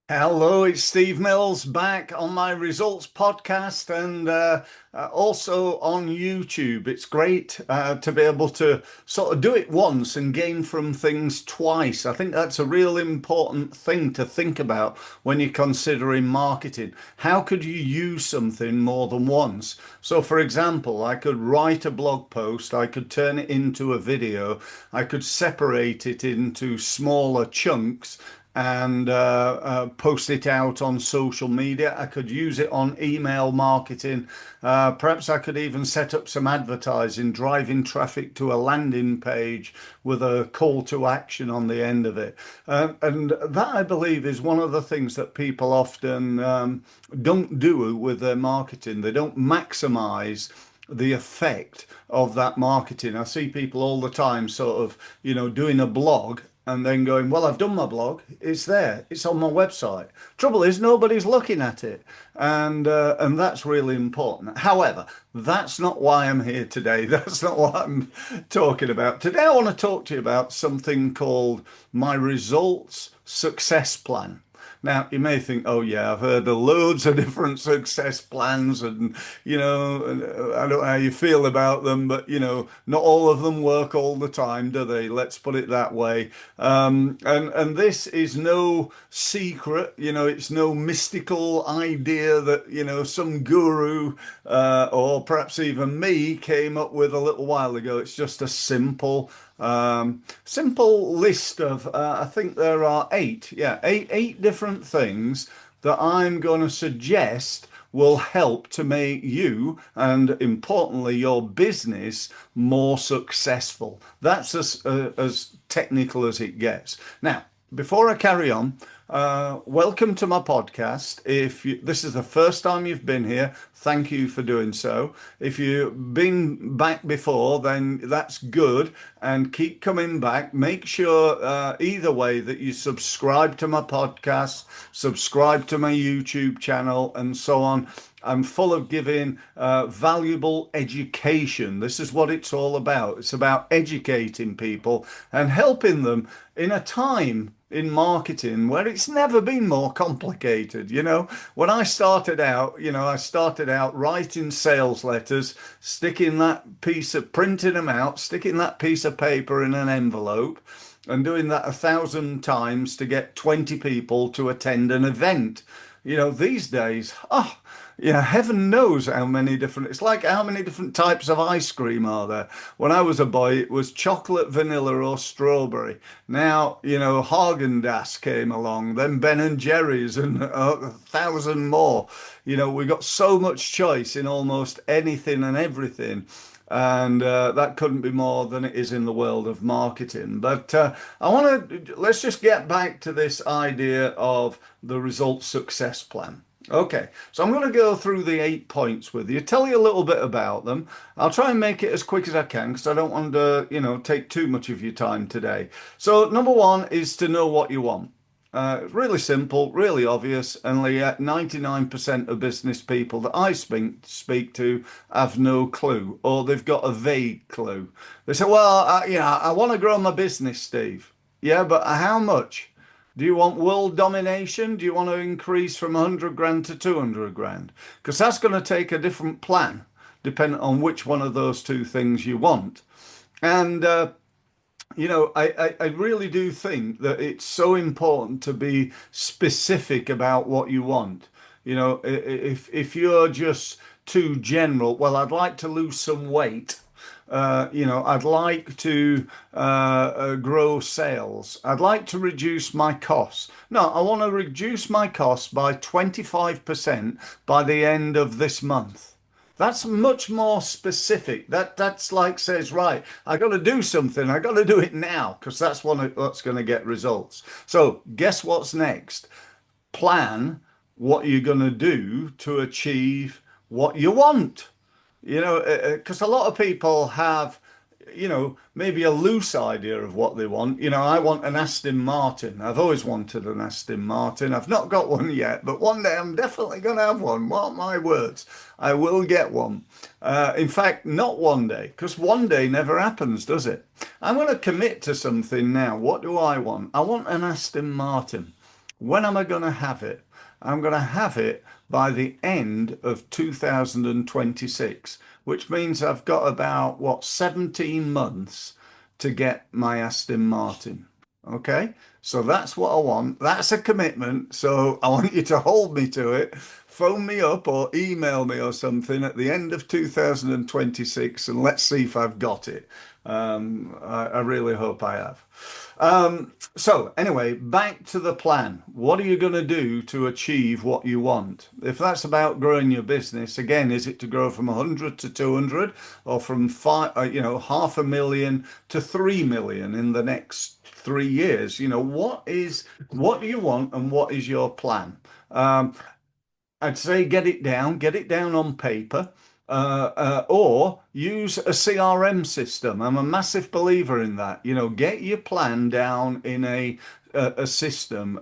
Hello, it's Steve Mills back on my results podcast and also on YouTube. It's great to be able to sort of do it once and gain from things twice. I think that's a real important thing to think about when you're considering marketing. How could you use something more than once? So, for example, I could write a blog post, I could turn it into a video, I could separate it into smaller chunks and post it out on social media. I could use it on email marketing. Perhaps I could even set up some advertising, driving traffic to a landing page with a call to action on the end of it. And that, I believe, is one of the things that people often don't do with their marketing. They don't maximize the effect of that marketing. I see people all the time sort of, doing a blog and then going, well, I've done my blog. It's there. It's on my website. Trouble is, nobody's looking at it, and that's really important. However, that's not why I'm here today. That's not what I'm talking about. Today, I want to talk to you about something called my results success plan. Now, you may think, oh, yeah, I've heard of loads of different success plans, and, I don't know how you feel about them, but, not all of them work all the time, do they? Let's put it that way. And this is no secret, it's no mystical idea that, some guru or perhaps even me came up with a little while ago. It's just a simple list of, I think there are eight different things that I'm going to suggest will help to make you and importantly your business more successful. That's as technical as it gets. Now, before I carry on, welcome to my podcast. This is the first time you've been here, thank you for doing so. If you've been back before, then that's good, and keep coming back. Make sure either way that you subscribe to my podcast, subscribe to my YouTube channel, and so on. I'm full of giving valuable education. This is what it's all about. It's about educating people and helping them in a time in marketing where it's never been more complicated. When I started out, I started out writing sales letters, printing them out, sticking that piece of paper in an envelope, and doing that 1,000 times to get 20 people to attend an event. These days, heaven knows how many different, it's like how many different types of ice cream are there? When I was a boy, it was chocolate, vanilla, or strawberry. Now, Haagen-Dazs came along, then Ben and Jerry's, and 1,000 more. We got so much choice in almost anything and everything. And that couldn't be more than it is in the world of marketing. But let's just get back to this idea of the results success plan. Okay, so I'm going to go through the 8 points with you, tell you a little bit about them. I'll try and make it as quick as I can because I don't want to, take too much of your time today. So number one is to know what you want. Really simple, really obvious, and 99% of business people that I speak to have no clue, or they've got a vague clue. They say, well, I want to grow my business, Steve. Yeah, but how much? Do you want world domination? Do you want to increase from 100 grand to 200 grand? Because that's going to take a different plan, depending on which one of those two things you want. And I really do think that it's so important to be specific about what you want. If you're just too general, well, I'd like to lose some weight. I'd like to grow sales. I'd like to reduce my costs. No, I want to reduce my costs by 25% by the end of this month. That's much more specific. That's like says, right, I got to do something. I got to do it now because that's what's going to get results. So guess what's next? Plan what you're going to do to achieve what you want. Because a lot of people have, maybe a loose idea of what they want. I want an Aston Martin. I've always wanted an Aston Martin. I've not got one yet, but one day I'm definitely going to have one. Mark my words, I will get one. In fact, not one day, because one day never happens, does it? I'm going to commit to something now. What do I want? I want an Aston Martin. When am I going to have it? I'm going to have it by the end of 2026, which means I've got about, what, 17 months to get my Aston Martin. Okay, so that's what I want. That's a commitment. So I want you to hold me to it. Phone me up or email me or something at the end of 2026 and let's see if I've got it. I really hope I have. So anyway, back to the plan. What are you going to do to achieve what you want? If that's about growing your business, again, is it to grow from 100 to 200 or from half a million to 3 million in the next 3 years? What do you want and what is your plan? I'd say get it down on paper, or use a CRM system. I'm a massive believer in that. Get your plan down in a system,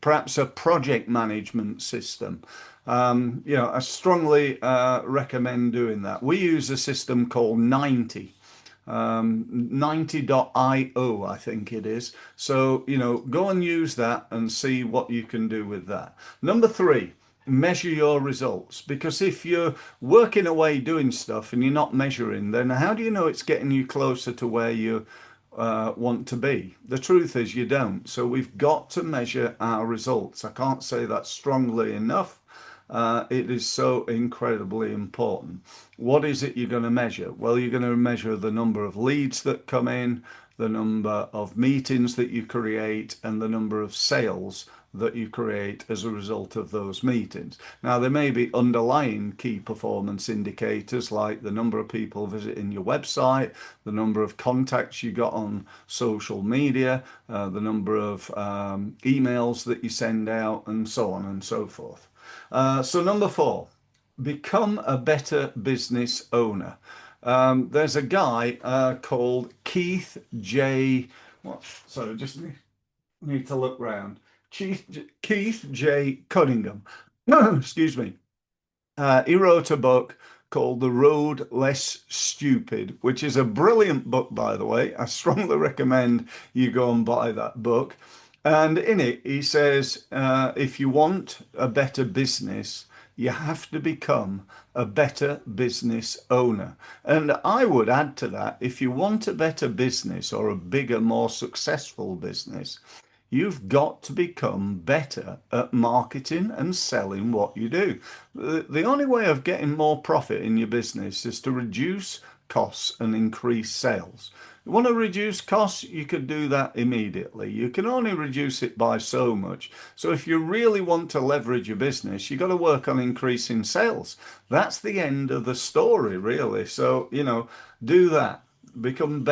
perhaps a project management system. I strongly recommend doing that. We use a system called 90.io, I think it is. So, go and use that and see what you can do with that. Number three, measure your results. Because if you're working away doing stuff and you're not measuring, then how do you know it's getting you closer to where you want to be? The truth is you don't. So we've got to measure our results. I can't say that strongly enough. It is so incredibly important. What is it you're going to measure? Well, you're going to measure the number of leads that come in, the number of meetings that you create, and the number of sales that you create as a result of those meetings. Now, there may be underlying key performance indicators like the number of people visiting your website, the number of contacts you got on social media, the number of emails that you send out, and so on and so forth. So number four, become a better business owner. There's a guy called Keith J. What? Sorry, just need to look round. Keith J. Cunningham. Excuse me. He wrote a book called The Road Less Stupid, which is a brilliant book, by the way. I strongly recommend you go and buy that book. And in it, he says, if you want a better business, you have to become a better business owner. And I would add to that, if you want a better business or a bigger, more successful business, you've got to become better at marketing and selling what you do. The only way of getting more profit in your business is to reduce costs and increase sales. You want to reduce costs, you could do that immediately. You can only reduce it by so much. So if you really want to leverage your business, you've got to work on increasing sales. That's the end of the story, really. So, do that. Become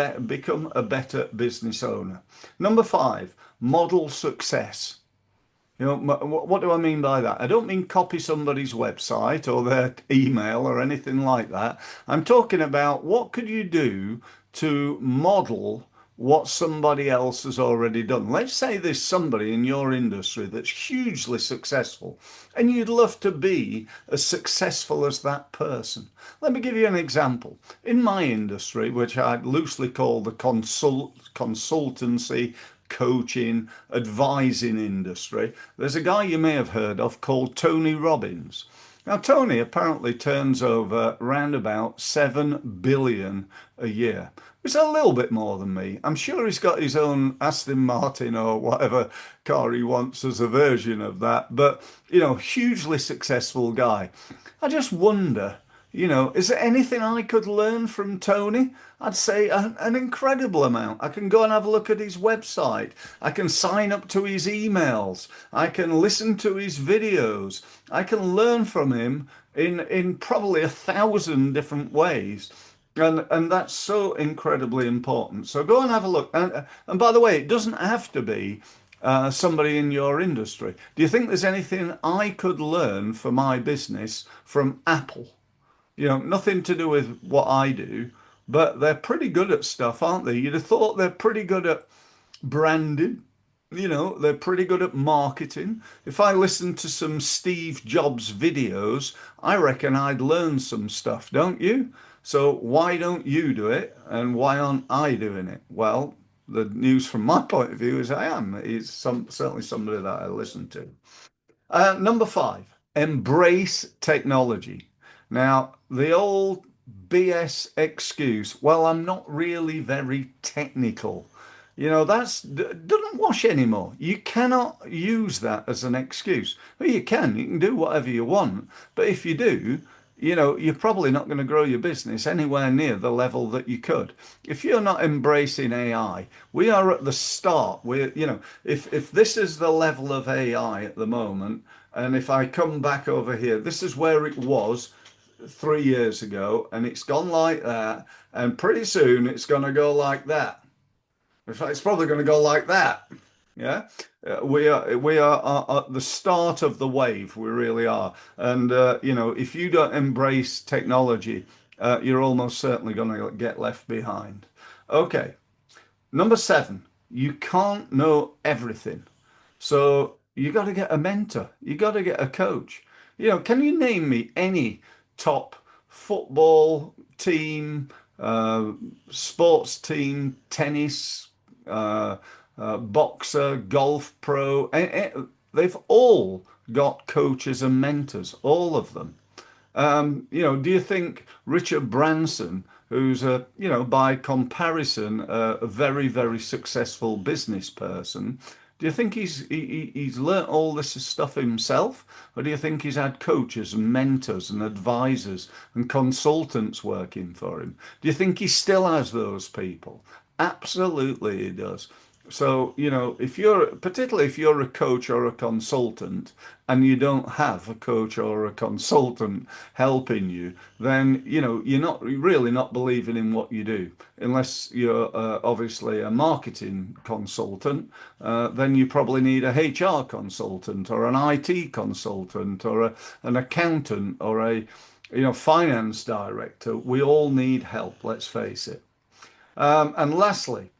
a better business owner. Number five, model success. What do I mean by that? I don't mean copy somebody's website or their email or anything like that. I'm talking about what could you do to model what somebody else has already done. Let's say there's somebody in your industry that's hugely successful and you'd love to be as successful as that person. Let me give you an example. In my industry, which I loosely call the consultancy, coaching, advising industry, there's a guy you may have heard of called Tony Robbins. Now, Tony apparently turns over around about 7 billion a year. It's a little bit more than me. I'm sure he's got his own Aston Martin or whatever car he wants as a version of that. But, hugely successful guy. I just wonder, is there anything I could learn from Tony? I'd say an incredible amount. I can go and have a look at his website. I can sign up to his emails. I can listen to his videos. I can learn from him in probably 1,000 different ways. And that's so incredibly important. So go and have a look. And by the way, it doesn't have to be somebody in your industry. Do you think there's anything I could learn for my business from Apple? Nothing to do with what I do, but they're pretty good at stuff, aren't they? You'd have thought they're pretty good at branding. They're pretty good at marketing. If I listened to some Steve Jobs videos, I reckon I'd learn some stuff, don't you? So why don't you do it? And why aren't I doing it? Well, the news from my point of view is I am. He's certainly somebody that I listen to. Number five, embrace technology. Now, the old BS excuse, well, I'm not really very technical. That's doesn't wash anymore. You cannot use that as an excuse. Well, you can do whatever you want, but if you do, you're probably not going to grow your business anywhere near the level that you could. If you're not embracing AI, we are at the start. If this is the level of AI at the moment, and if I come back over here, this is where it was 3 years ago, and it's gone like that, and pretty soon it's going to go like that. In fact, it's probably going to go like that. Yeah, we are at the start of the wave. We really are. And if you don't embrace technology, you're almost certainly going to get left behind. Okay, number seven. You can't know everything. So you got to get a mentor. You got to get a coach. Can you name me any top football team, uh, sports team, tennis, uh, boxer, golf pro? They've all got coaches and mentors, all of them. Do you think Richard Branson, who's by comparison, a very, very successful business person, do you think he's learnt all this stuff himself, or do you think he's had coaches and mentors and advisors and consultants working for him? Do you think he still has those people? Absolutely, he does. So, particularly if you're a coach or a consultant and you don't have a coach or a consultant helping you, then, you're really not believing in what you do. Unless you're obviously a marketing consultant, then you probably need a HR consultant or an IT consultant or an accountant or finance director. We all need help, let's face it. And lastly,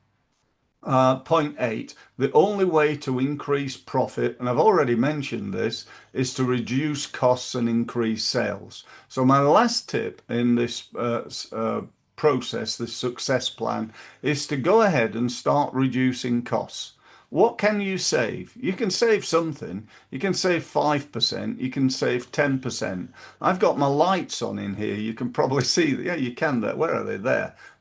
point eight, the only way to increase profit, and I've already mentioned this, is to reduce costs and increase sales. So my last tip in this process, this success plan, is to go ahead and start reducing costs. What can you save? You can save something. You can save 5%. You can save 10%. I've got my lights on in here. You can probably see. Yeah, you can there. Where are they?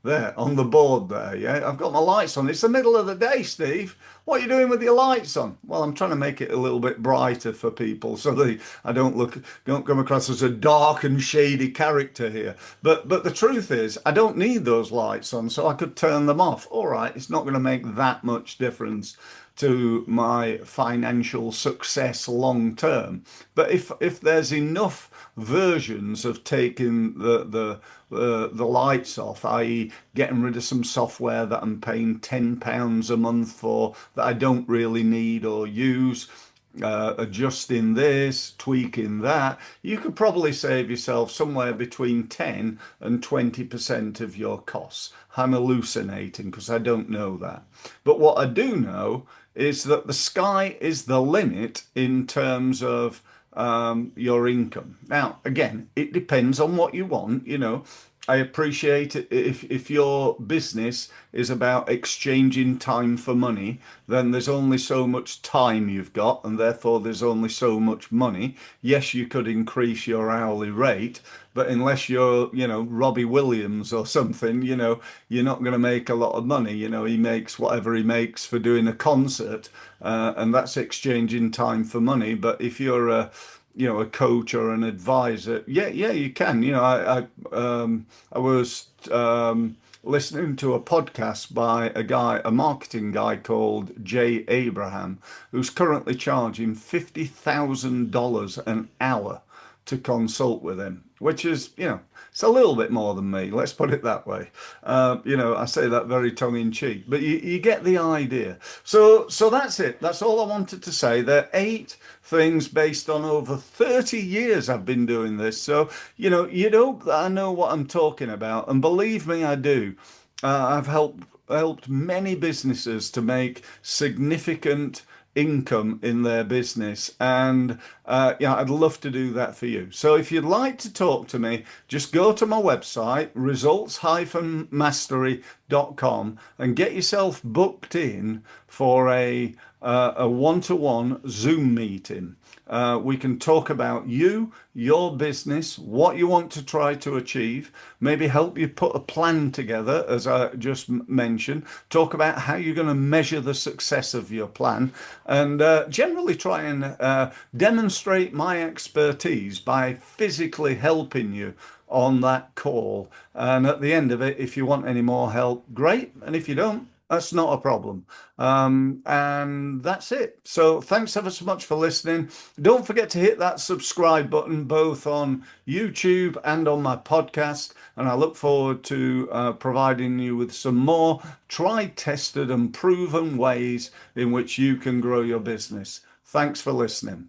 There, on the board there. Yeah, I've got my lights on. It's the middle of the day, Steve. What are you doing with your lights on? Well, I'm trying to make it a little bit brighter for people so that I don't come across as a dark and shady character here. But the truth is, I don't need those lights on, so I could turn them off. All right, it's not going to make that much difference to my financial success long term. But if there's enough versions of taking the lights off, i.e., getting rid of some software that I'm paying £10 a month for that I don't really need or use, adjusting this, tweaking that, you could probably save yourself somewhere between 10 and 20% of your costs. I'm hallucinating because I don't know that. But what I do know is that the sky is the limit in terms of your income. Now, again, it depends on what you want. I appreciate it if your business is about exchanging time for money, then there's only so much time you've got, and therefore there's only so much money. Yes, you could increase your hourly rate, but unless you're, Robbie Williams or something, you're not going to make a lot of money. He makes whatever he makes for doing a concert, and that's exchanging time for money. But if you're a coach or an advisor, yeah, you can. I was listening to a podcast by a marketing guy called Jay Abraham, who's currently charging $50,000 an hour to consult with him, which is, it's a little bit more than me. Let's put it that way. I say that very tongue in cheek, but you get the idea. So that's it. That's all I wanted to say. There are 8 things based on over 30 years I've been doing this. So, you know, I know what I'm talking about. And believe me, I do. I've helped many businesses to make significant income in their business. And yeah, I'd love to do that for you. So if you'd like to talk to me, just go to my website, results-mastery.com, and get yourself booked in for a one-to-one Zoom meeting. We can talk about you, your business, what you want to try to achieve, maybe help you put a plan together, as I just mentioned, talk about how you're going to measure the success of your plan, and generally try and demonstrate my expertise by physically helping you on that call. And at the end of it, if you want any more help, great. And if you don't, that's not a problem. And that's it. So thanks ever so much for listening. Don't forget to hit that subscribe button both on YouTube and on my podcast. And I look forward to providing you with some more tried, tested, and proven ways in which you can grow your business. Thanks for listening.